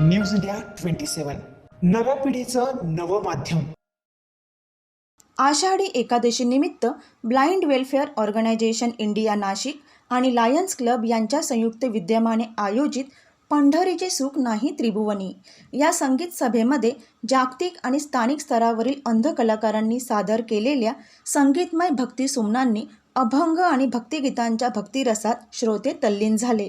News India 27 नव्या पिढीचं नवं माध्यम. आषाढी एकादशी निमित्त blind welfare organisation India Nashik आणि लायन्स क्लब यांच्या संयुक्त विद्यमाने आयोजित पंढरीचे सुख नाही त्रिभुवनी या संगीत सभेमध्ये जागतिक आणि स्थानिक स्तरावरील अंध कलाकारांनी सादर केलेल्या संगीतमय भक्ती सुमनांनी अभंग आणि भक्तिगीतांच्या भक्तिरसात श्रोते तल्लीन झाले.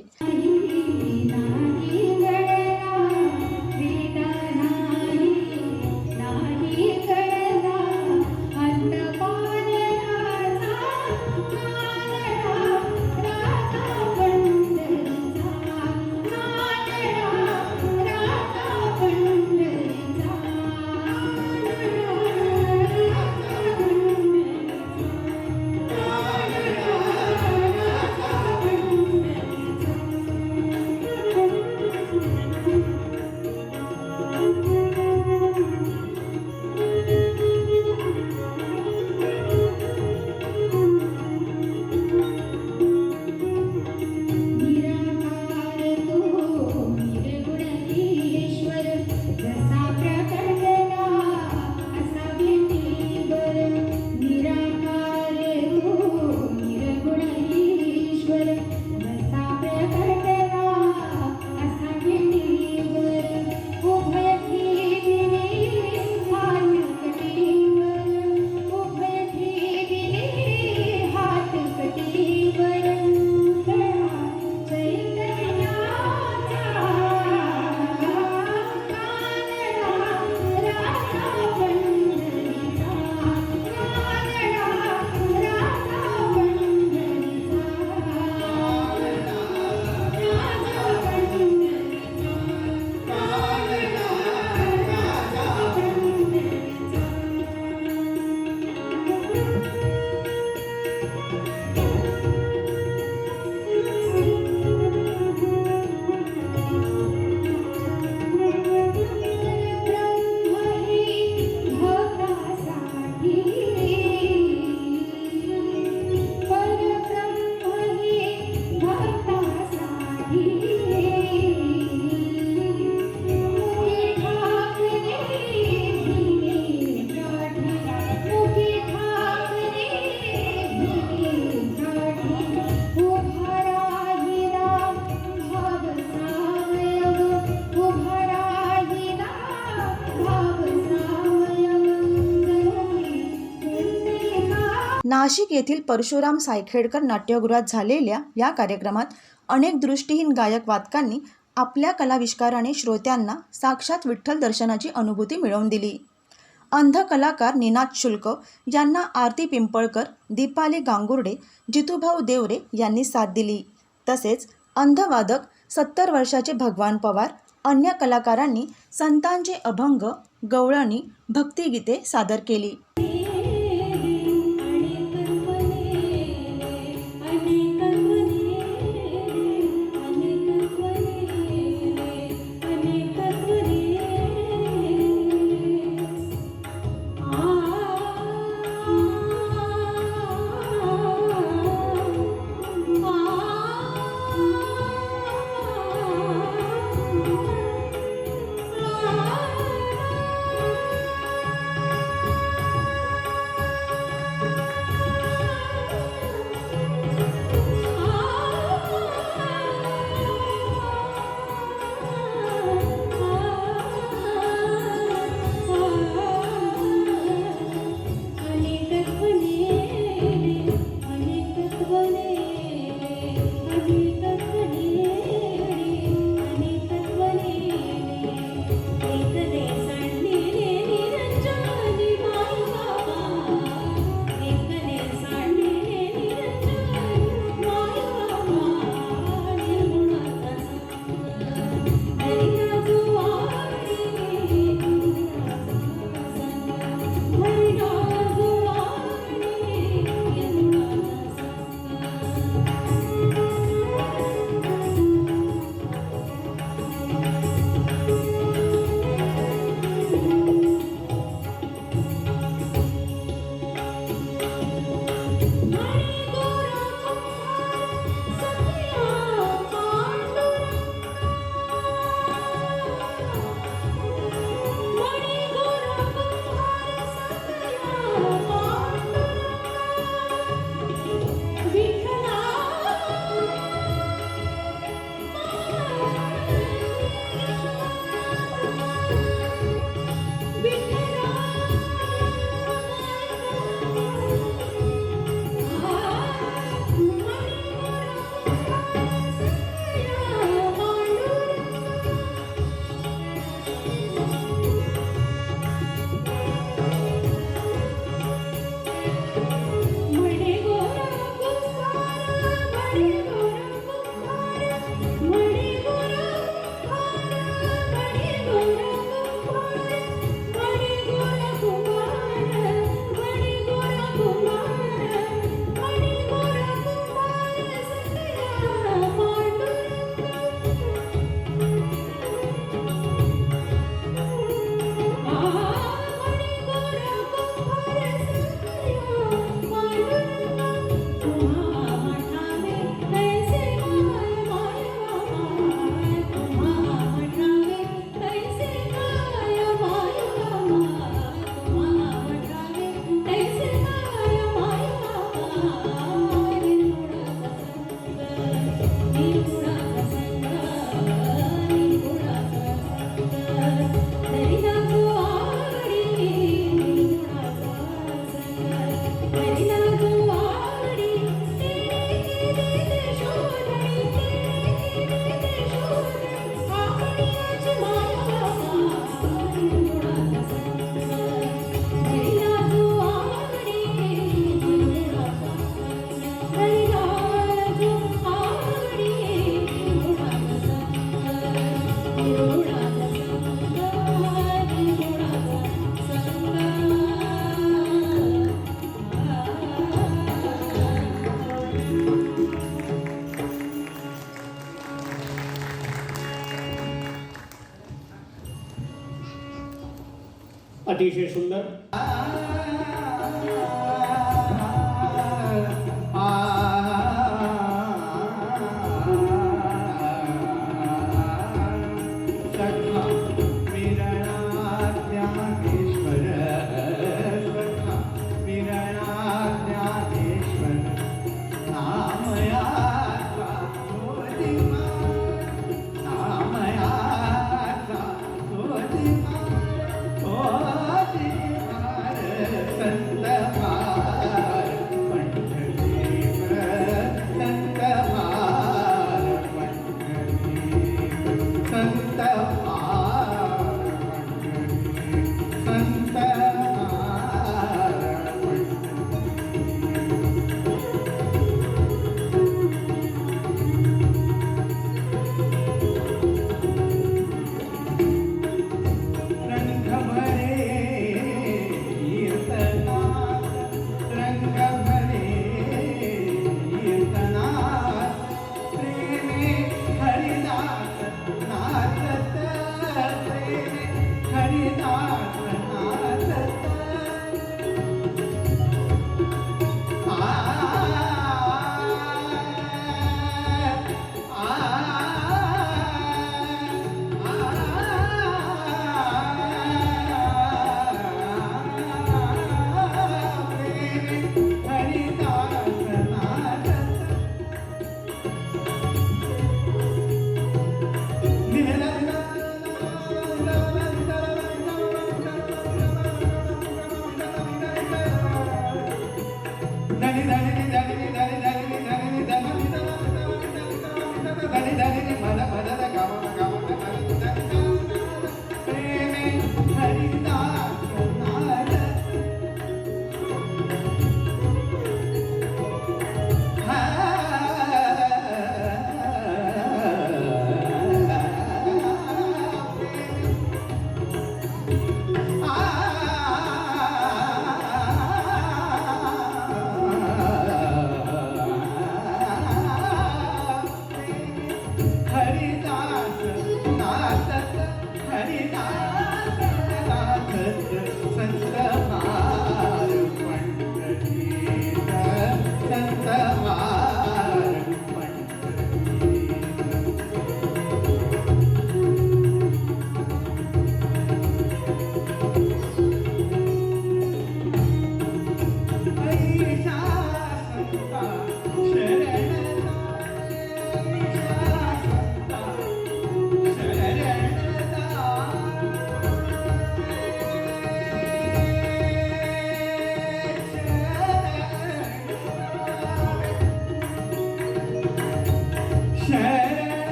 नाशिक येथील परशुराम सायखेडकर नाट्यगृहात झालेल्या या कार्यक्रमात अनेक दृष्टीहीन गायक वादकांनी आपल्या कलाविष्काराने श्रोत्यांना साक्षात विठ्ठल दर्शनाची अनुभूती मिळवून दिली. अंध कलाकार निनाद शुल्क यांना आरती पिंपळकर, दीपाली गांगुर्डे, जितूभाऊ देवरे यांनी साथ दिली. तसेच अंधवादक 70 वर्षाचे भगवान पवार, अन्य कलाकारांनी संतांचे अभंग, गवळणी, भक्तिगीते सादर केली. अतिशय सुंदर.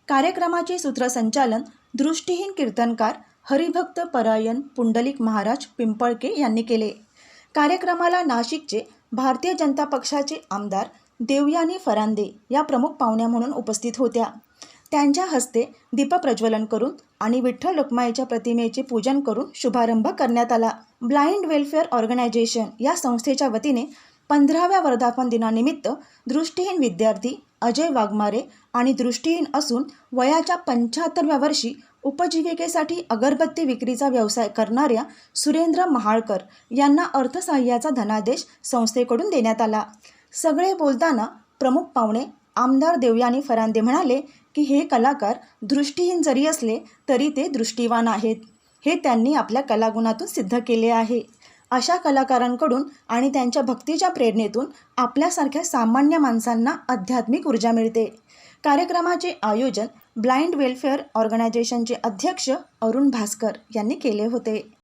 कार्यक्रमाचे सूत्रसंचालन दृष्टिहीन कीर्तनकार हरिभक्त परायण पुंडलिक महाराज पिंपळके यांनी केले. कार्यक्रमाला नाशिकचे भारतीय जनता पक्षाचे आमदार देवयानी फरांदे या प्रमुख पाहुण्या म्हणून उपस्थित होत्या. त्यांच्या हस्ते दीपप्रज्वलन करून आणि विठ्ठल रखुमाईच्या प्रतिमेचे पूजन करून शुभारंभ करण्यात आला. ब्लाइंड वेलफेअर ऑर्गनायझेशन या संस्थेच्या वतीने 15व्या वर्धापन दिनानिमित्त दृष्टिहीन विद्यार्थी अजय वाघमारे आणि दृष्टिहीन असून वयाच्या 75व्या वर्षी उपजीविकेसाठी अगरबत्ती विक्रीचा व्यवसाय करणाऱ्या सुरेंद्र महाळकर यांना अर्थसहाय्याचा धनादेश संस्थेकडून देण्यात आला. सगळे बोलताना प्रमुख पाहुणे आमदार देवयानी फरांदे म्हणाले की हे कलाकार दृष्टीहीन जरी असले तरी ते दृष्टीवान आहेत. हे त्यांनी आपल्या कलागुणातून सिद्ध केले आहे. अशा कलाकारांकडून आणि त्यांच्या भक्तीच्या प्रेरणेतून आपल्यासारख्या सामान्य माणसांना आध्यात्मिक ऊर्जा मिळते. कार्यक्रमाचे आयोजन ब्लाइंड वेलफेअर ऑर्गनायझेशनचे अध्यक्ष अरुण भास्कर यांनी केले होते.